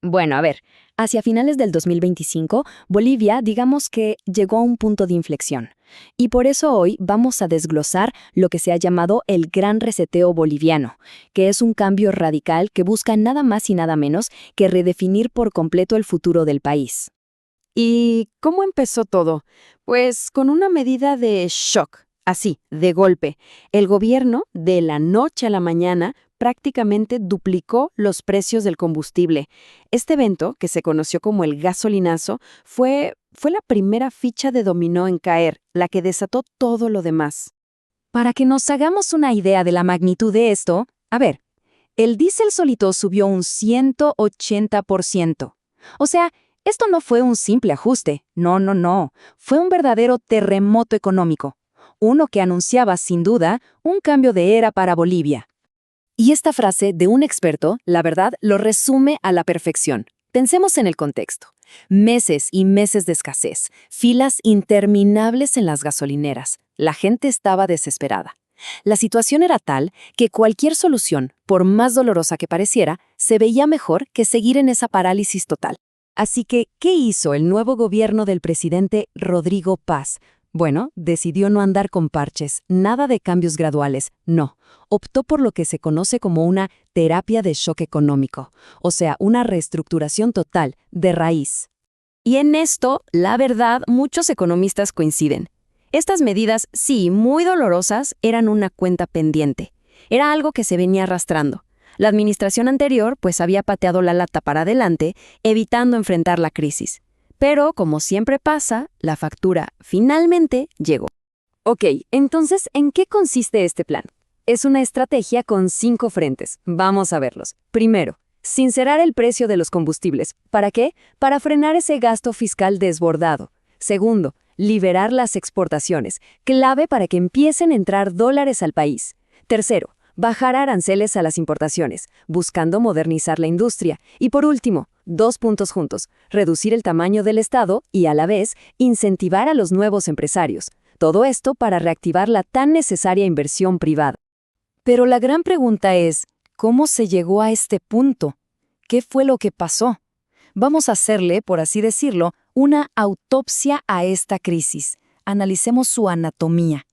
Bueno, a ver, hacia finales del 2025, Bolivia, digamos que llegó a un punto de inflexión. Y por eso hoy vamos a desglosar lo que se ha llamado el Gran Reseteo Boliviano, que es un cambio radical que busca nada más y nada menos que redefinir por completo el futuro del país. ¿Y cómo empezó todo? Pues con una medida de shock, así, de golpe. El gobierno, de la noche a la mañana, prácticamente duplicó los precios del combustible. Este evento, que se conoció como el gasolinazo, fue la primera ficha de dominó en caer, la que desató todo lo demás. Para que nos hagamos una idea de la magnitud de esto, a ver, el diésel solito subió un 180%. O sea, esto no fue un simple ajuste, no, fue un verdadero terremoto económico, uno que anunciaba sin duda un cambio de era para Bolivia. Y esta frase de un experto, la verdad, lo resume a la perfección. Pensemos en el contexto. Meses y meses de escasez, filas interminables en las gasolineras. La gente estaba desesperada. La situación era tal que cualquier solución, por más dolorosa que pareciera, se veía mejor que seguir en esa parálisis total. Así que, ¿qué hizo el nuevo gobierno del presidente Rodrigo Paz? Bueno, decidió no andar con parches, nada de cambios graduales, no. Optó por lo que se conoce como una terapia de shock económico, o sea, una reestructuración total, de raíz. Y en esto, la verdad, muchos economistas coinciden. Estas medidas, sí, muy dolorosas, eran una cuenta pendiente. Era algo que se venía arrastrando. La administración anterior, pues, había pateado la lata para adelante, evitando enfrentar la crisis. Pero, como siempre pasa, la factura finalmente llegó. Ok, entonces, ¿en qué consiste este plan? Es una estrategia con 5 frentes. Vamos a verlos. Primero, sincerar el precio de los combustibles. ¿Para qué? Para frenar ese gasto fiscal desbordado. Segundo, liberar las exportaciones, clave para que empiecen a entrar dólares al país. Tercero, bajar aranceles a las importaciones, buscando modernizar la industria. Y por último, 2 puntos juntos, reducir el tamaño del Estado y, a la vez, incentivar a los nuevos empresarios. Todo esto para reactivar la tan necesaria inversión privada. Pero la gran pregunta es, ¿cómo se llegó a este punto? ¿Qué fue lo que pasó? Vamos a hacerle, por así decirlo, una autopsia a esta crisis. Analicemos su anatomía.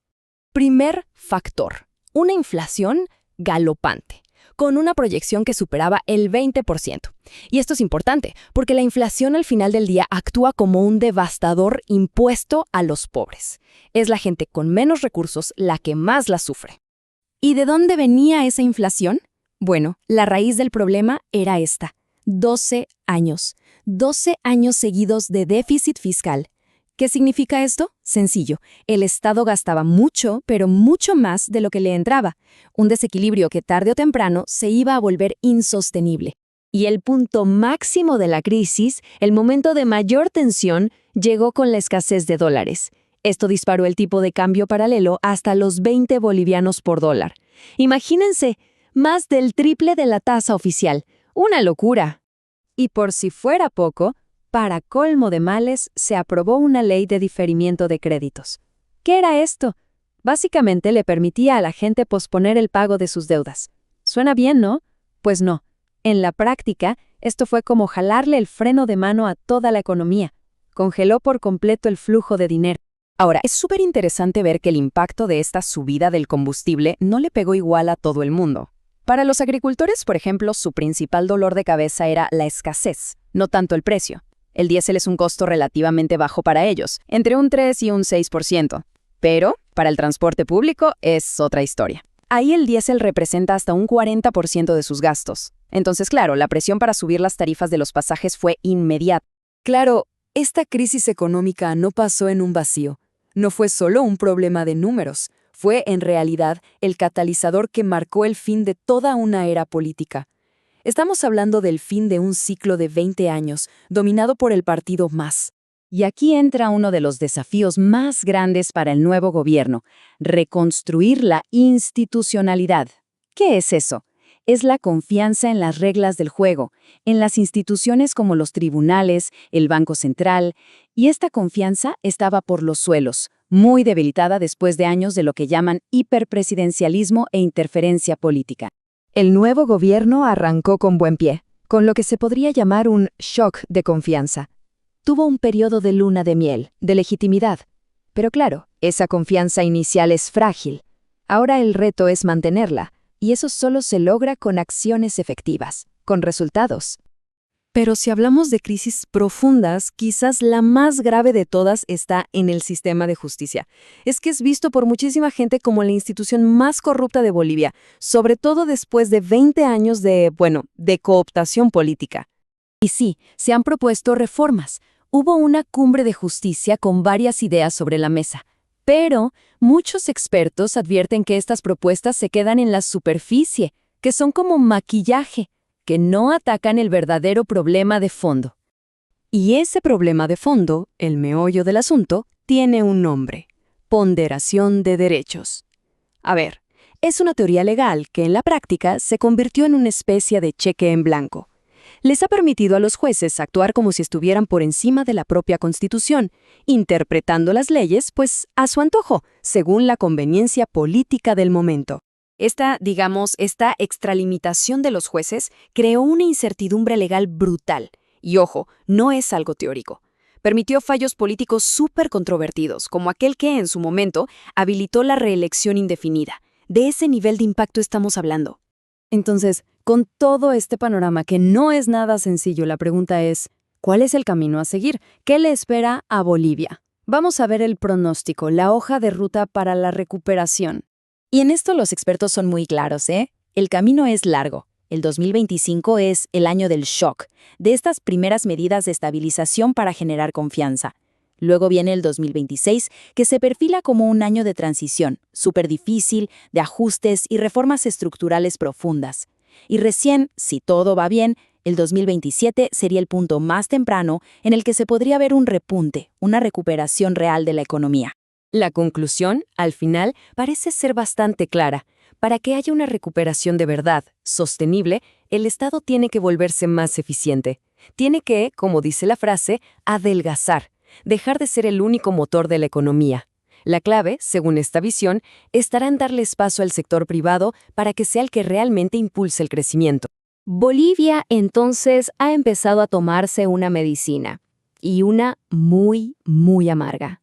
Primer factor, una inflación galopante, con una proyección que superaba el 20%. Y esto es importante, porque la inflación al final del día actúa como un devastador impuesto a los pobres. Es la gente con menos recursos la que más la sufre. ¿Y de dónde venía esa inflación? Bueno, la raíz del problema era esta: 12 años. 12 años seguidos de déficit fiscal. ¿Qué significa esto? Sencillo, el Estado gastaba mucho, pero mucho más de lo que le entraba. Un desequilibrio que tarde o temprano se iba a volver insostenible. Y el punto máximo de la crisis, el momento de mayor tensión, llegó con la escasez de dólares. Esto disparó el tipo de cambio paralelo hasta los 20 bolivianos por dólar. Imagínense, más del triple de la tasa oficial. ¡Una locura! Y por si fuera poco, para colmo de males, se aprobó una ley de diferimiento de créditos. ¿Qué era esto? Básicamente le permitía a la gente posponer el pago de sus deudas. ¿Suena bien, no? Pues no. En la práctica, esto fue como jalarle el freno de mano a toda la economía. Congeló por completo el flujo de dinero. Ahora, es súper interesante ver que el impacto de esta subida del combustible no le pegó igual a todo el mundo. Para los agricultores, por ejemplo, su principal dolor de cabeza era la escasez, no tanto el precio. El diésel es un costo relativamente bajo para ellos, entre un 3 y un 6%. Pero, para el transporte público, es otra historia. Ahí el diésel representa hasta un 40% de sus gastos. Entonces, claro, la presión para subir las tarifas de los pasajes fue inmediata. Claro, esta crisis económica no pasó en un vacío. No fue solo un problema de números. Fue, en realidad, el catalizador que marcó el fin de toda una era política. Estamos hablando del fin de un ciclo de 20 años, dominado por el partido MAS. Y aquí entra uno de los desafíos más grandes para el nuevo gobierno: reconstruir la institucionalidad. ¿Qué es eso? Es la confianza en las reglas del juego, en las instituciones como los tribunales, el Banco Central, y esta confianza estaba por los suelos, muy debilitada después de años de lo que llaman hiperpresidencialismo e interferencia política. El nuevo gobierno arrancó con buen pie. con lo que se podría llamar un shock de confianza. Tuvo un periodo de luna de miel, de legitimidad. Pero claro, esa confianza inicial es frágil. Ahora el reto es mantenerla, y eso solo se logra con acciones efectivas, con resultados. Pero si hablamos de crisis profundas, quizás la más grave de todas está en el sistema de justicia. Es que es visto por muchísima gente como la institución más corrupta de Bolivia, sobre todo después de 20 años de cooptación política. Y sí, se han propuesto reformas. Hubo una cumbre de justicia con varias ideas sobre la mesa. Pero muchos expertos advierten que estas propuestas se quedan en la superficie, que son como maquillaje, que no atacan el verdadero problema de fondo. Y ese problema de fondo, el meollo del asunto, tiene un nombre: ponderación de derechos. A ver, es una teoría legal que en la práctica se convirtió en una especie de cheque en blanco. Les ha permitido a los jueces actuar como si estuvieran por encima de la propia Constitución, interpretando las leyes, pues, a su antojo, según la conveniencia política del momento. Esta extralimitación de los jueces creó una incertidumbre legal brutal. Y ojo, no es algo teórico. Permitió fallos políticos súper controvertidos, como aquel que, en su momento, habilitó la reelección indefinida. De ese nivel de impacto estamos hablando. Entonces, con todo este panorama que no es nada sencillo, la pregunta es, ¿cuál es el camino a seguir? ¿Qué le espera a Bolivia? Vamos a ver el pronóstico, la hoja de ruta para la recuperación. Y en esto los expertos son muy claros, ¿eh? El camino es largo. El 2025 es el año del shock, de estas primeras medidas de estabilización para generar confianza. Luego viene el 2026, que se perfila como un año de transición, súper difícil, de ajustes y reformas estructurales profundas. Y recién, si todo va bien, el 2027 sería el punto más temprano en el que se podría ver un repunte, una recuperación real de la economía. La conclusión, al final, parece ser bastante clara. Para que haya una recuperación de verdad, sostenible, el Estado tiene que volverse más eficiente. Tiene que, como dice la frase, adelgazar, dejar de ser el único motor de la economía. La clave, según esta visión, estará en darle espacio al sector privado para que sea el que realmente impulse el crecimiento. Bolivia, entonces, ha empezado a tomarse una medicina, y una muy, muy amarga.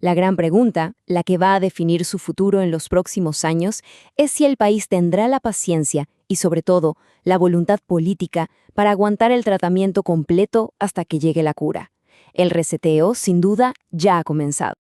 La gran pregunta, la que va a definir su futuro en los próximos años, es si el país tendrá la paciencia y, sobre todo, la voluntad política para aguantar el tratamiento completo hasta que llegue la cura. El reseteo, sin duda, ya ha comenzado.